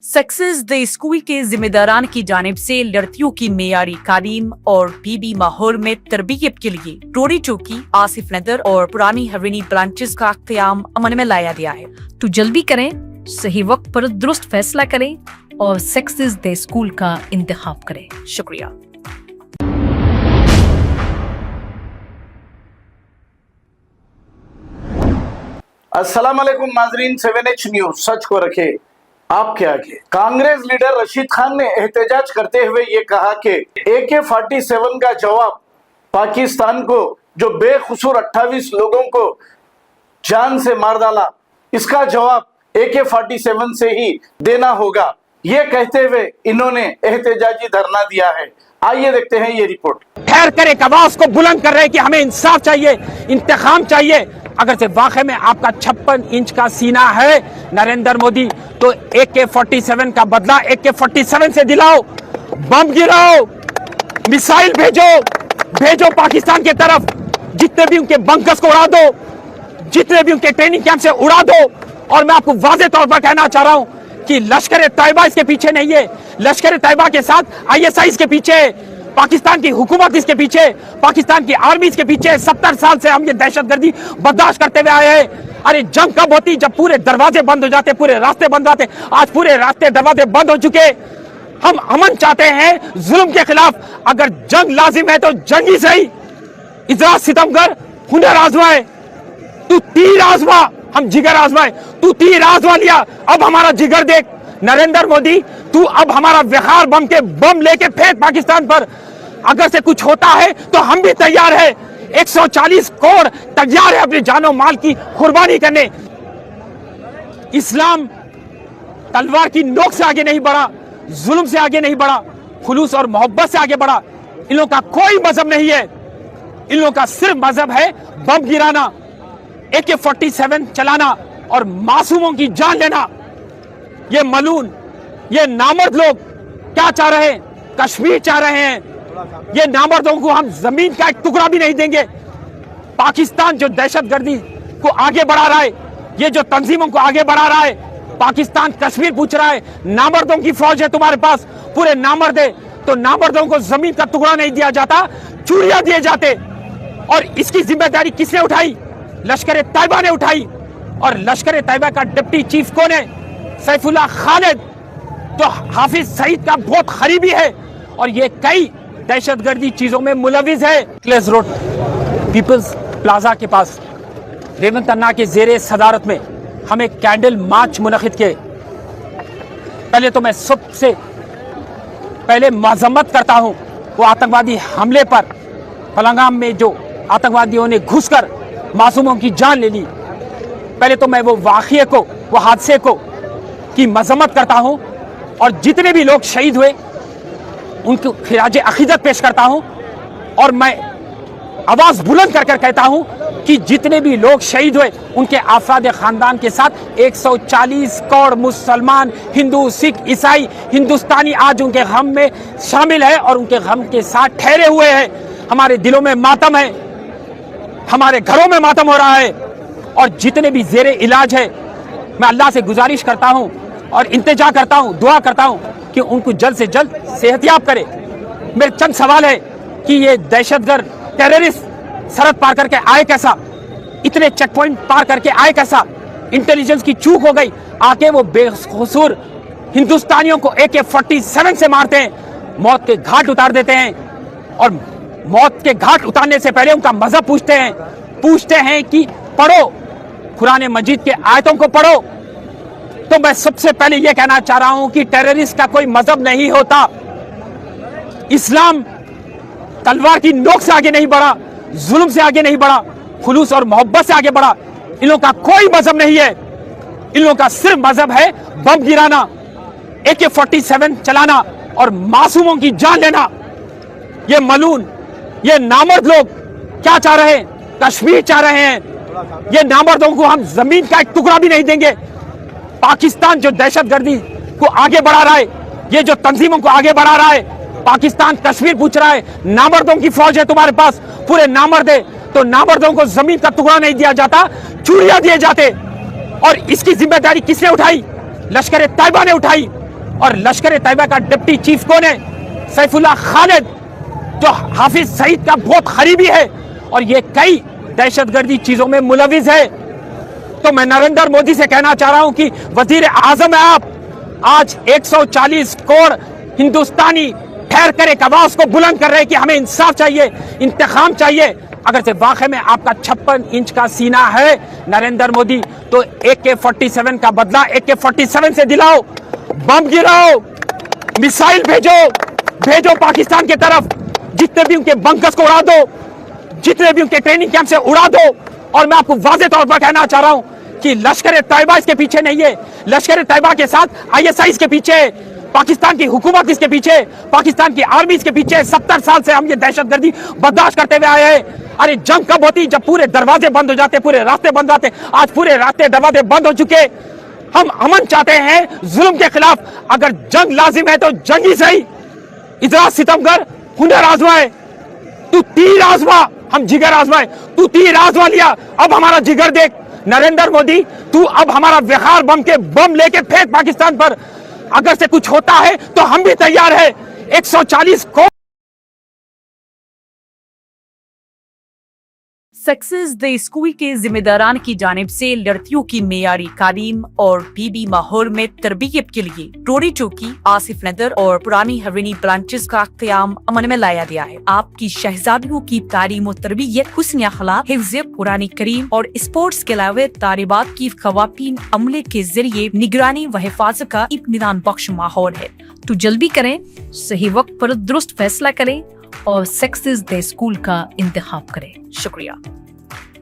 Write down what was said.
Success the school के जिम्मेदारान की जानिब से लड़कियों की मेयारी तालीम और पीबी माहौल में तरबियत के लिए रोरी चौकी, आसिफ नगर और पुरानी हवेली ब्रांचेस का क़याम अमल में लाया गया है। तो जल्दी करें, सही वक्त पर दुरुस्त फैसला करें और सक्सेस द स्कूल का इंतखाब करें। शुक्रिया। अस्सलाम वालेकुम नाजरीन, 7H न्यूज सच को रखे आपके आगे। कांग्रेस लीडर रशीद खान ने एहतजाज करते हुए ये कहा कि AK-47 का जवाब पाकिस्तान को, जो बेकसूर 28 लोगों को जान से मार डाला, इसका जवाब AK-47 से ही देना होगा। ये कहते हुए इन्होंने एहतजाजी धरना दिया है। आइए देखते हैं ये रिपोर्ट। ठहर कर एक आवाज को बुलंद कर रहे हैं कि हमें इंसाफ चाहिए, इंतखाम चाहिए। अगर से वाकई में आपका 56 इंच का सीना है नरेंद्र मोदी, तो AK-47 का बदला AK-47 से दिलाओ, बम गिराओ, मिसाइल भेजो पाकिस्तान की तरफ। जितने भी उनके बंकर्स को उड़ा दो, जितने भी उनके ट्रेनिंग कैंप से उड़ा दो। और मैं आपको वाज़ेह तौर पर कहना चाह रहा हूं कि लश्कर तैयबा इसके पीछे नहीं है। लश्कर तैयबा के साथ ISI इसके पीछे है, पाकिस्तान की हुकूमत इसके पीछे, पाकिस्तान की आर्मी इसके पीछे। 70 साल से हम ये दहशतगर्दी बर्दाश्त करते हुए आए हैं। अरे जंग कब होती? जब पूरे दरवाजे बंद हो जाते, पूरे रास्ते बंद होते। आज पूरे रास्ते दरवाजे बंद हो चुके। हम अमन चाहते हैं जुल्म के खिलाफ। अगर जंग लाजिम है तो जंग ही सही। इजरा सितमगर हुनर आजमाए, तू तीर आजमा, हम जिगर आजमाए। तू तीर आजमा लिया, अब हमारा जिगर देख। नरेंद्र मोदी, तू अब हमारा विखार बम लेके फेंक पाकिस्तान पर। अगर से कुछ होता है तो हम भी तैयार है। 140 करोड़ तैयार है अपने जानो माल की कुर्बानी करने। इस्लाम तलवार की नोक से आगे नहीं बढ़ा, जुल्म से आगे नहीं बढ़ा, खुलूस और मोहब्बत से आगे बढ़ा। इन लोगों का कोई मजहब नहीं है, इन लोगों का सिर्फ मजहब है बम गिराना, AK-47 चलाना और मासूमों की जान लेना। ये मलून, ये नामर्द लोग क्या चाह रहे हैं? कश्मीर चाह रहे हैं। ये नामर्दों को हम जमीन का एक टुकड़ा भी नहीं देंगे। पाकिस्तान जो दहशतगर्दी को आगे बढ़ा रहा है, ये जो तंजीमों को आगे बढ़ा रहा है, पाकिस्तान कश्मीर पूछ रहा है। नामर्दों की फौज है तुम्हारे पास, पूरे नामर्द है। तो नामर्दों को जमीन का टुकड़ा नहीं दिया जाता, चूड़ियां दिए जाते। और इसकी जिम्मेदारी किसने उठाई? लश्कर तैयबा ने उठाई। और लश्कर तैयबा का डिप्टी चीफ कौन है? सैफुल्लाह खालिद, तो हाफिज सईद का बहुत करीबी है और ये कई दहशतगर्दी चीजों में मुलविस है। क्लेस रोड पीपल्स प्लाजा के पास रेवंत अन्ना के जेरे सदारत में हम एक कैंडल मार्च मुनक़िद किए। पहले तो मैं सबसे पहले मजम्मत करता हूं वो आतंकवादी हमले पर, पहलगाम में जो आतंकवादियों ने घुसकर मासूमों की जान ले ली। पहले तो मैं वो वाक़ये को, वो हादसे को की मजम्मत करता हूं और जितने भी लोग शहीद हुए उनको खिराज अकीदत पेश करता हूं। और मैं आवाज बुलंद कर कहता हूं कि जितने भी लोग शहीद हुए उनके अफराद खानदान के साथ 140 करोड़ मुसलमान, हिंदू, सिख, ईसाई, हिंदुस्तानी आज उनके गम में शामिल है और उनके गम के साथ ठहरे हुए हैं। हमारे दिलों में मातम है, हमारे घरों में मातम हो रहा है। और जितने भी जेरे इलाज है, मैं अल्लाह से गुजारिश करता हूं और इंतजा करता हूं, दुआ करता हूं कि उनको जल्द से जल्द सेहतियाब करे। मेरे चंद सवाल है कि ये दहशतगर्द टेररिस्ट सरहद पार करके आए कैसा? इतने चेक पॉइंट पार करके आए कैसा? इंटेलिजेंस की चूक हो गई। आके वो बेकसूर हिंदुस्तानियों को AK-47 से मारते हैं, मौत के घाट उतार देते हैं। और मौत के घाट उतारने से पहले उनका मजहब पूछते हैं कि पढ़ो, कुरान मजीद के आयतों को पढ़ो। तो मैं सबसे पहले यह कहना चाह रहा हूं कि टेररिस्ट का कोई मजहब नहीं होता। इस्लाम तलवार की नोक से आगे नहीं बढ़ा, जुल्म से आगे नहीं बढ़ा, खुलूस और मोहब्बत से आगे बढ़ा। इन लोगों का कोई मजहब नहीं है, इन लोगों का सिर्फ मजहब है बम गिराना, AK-47 चलाना और मासूमों की जान लेना। ये मलून, ये नामर्द लोग क्या चाह रहे हैं? कश्मीर चाह रहे हैं। ये नामर्दों को हम जमीन का एक टुकड़ा भी नहीं देंगे। पाकिस्तान जो दहशतगर्दी को आगे बढ़ा रहा है, ये जो तंजीमों को आगे बढ़ा रहा है, पाकिस्तान कश्मीर पूछ रहा है। नामर्दों की फौज है तुम्हारे पास, पूरे नामर्द है। तो नामर्दों को जमीन का टुकड़ा नहीं दिया जाता, चूड़ियां दिए जाते। और इसकी जिम्मेदारी किसने उठाई? लश्कर तैयबा ने उठाई। और लश्कर ए तैयबा का डिप्टी चीफ कौन है? सैफुल्लाह खालिद, जो हाफिज सईद का बहुत करीबी है और ये कई दहशतगर्दी चीजों में मुलविस है। तो मैं नरेंद्र मोदी से कहना चाह रहा हूं कि वजीर आजम है आप, आज 140 करोड़ हिंदुस्तानी ठहर कर एक आवाज को बुलंद कर रहे हैं कि हमें इंसाफ चाहिए, इंतकाम चाहिए। अगर से वाकई में आपका 56 इंच का सीना है नरेंद्र मोदी, तो AK-47 का बदला AK-47 से दिलाओ, बम गिराओ, मिसाइल भेजो पाकिस्तान की तरफ, जितने भी उनके बंकर्स को उड़ा दो, जितने भी उनके ट्रेनिंग कैंप से उड़ा दो। और मैं आपको वाज़ेह तौर पर कहना चाह रहा हूं कि लश्कर ए तैयबा इसके पीछे नहीं है, लश्कर ए तैयबा के साथ ISI इसके पीछे है, पाकिस्तान की हुकूमत इसके पीछे, पाकिस्तान की आर्मी इसके पीछे। 70 साल से हम ये दहशतगर्दी बर्दाश्त करते हुए आए हैं। अरे जंग कब होती? जब पूरे दरवाजे बंद हो जाते, पूरे रास्ते बंद जाते। आज पूरे रास्ते दरवाजे बंद हो चुके। हम अमन चाहते हैं जुल्म के खिलाफ। अगर जंग लाजिम है तो जंग ही सही। इजरा सितमगर, हुनर आजमाए, तू तीर आजमा, हम जिगर आजमाए। तू तीर आजमा लिया, अब हमारा जिगर देख। नरेंद्र मोदी, तू अब हमारा विहार बम के बम लेके फेंक पाकिस्तान पर। अगर से कुछ होता है तो हम भी तैयार है। 140 को सक्सेस द स्कूल के जिम्मेदारान की जानिब से लड़कियों की मेयारी तालीम और पीबी माहौल में तरबियत के लिए रोरी चौकी, आसिफ नगर और पुरानी हवेली ब्रांचेस का क़याम अमल में लाया गया है। आपकी शहजादियों की तालीम और तरबियत, हुस्न अखलाक, हिफ्ज़ कुरान करीम और स्पोर्ट्स के अलावा तालिबात की ख़वातीन अमले के जरिए निगरानी व हिफाजत का इत्मीनान बख्श माहौल है। तो जल्दी करें, सही वक्त पर दुरुस्त फैसला करें और सक्सेस डे स्कूल का इंतखाब करें। शुक्रिया।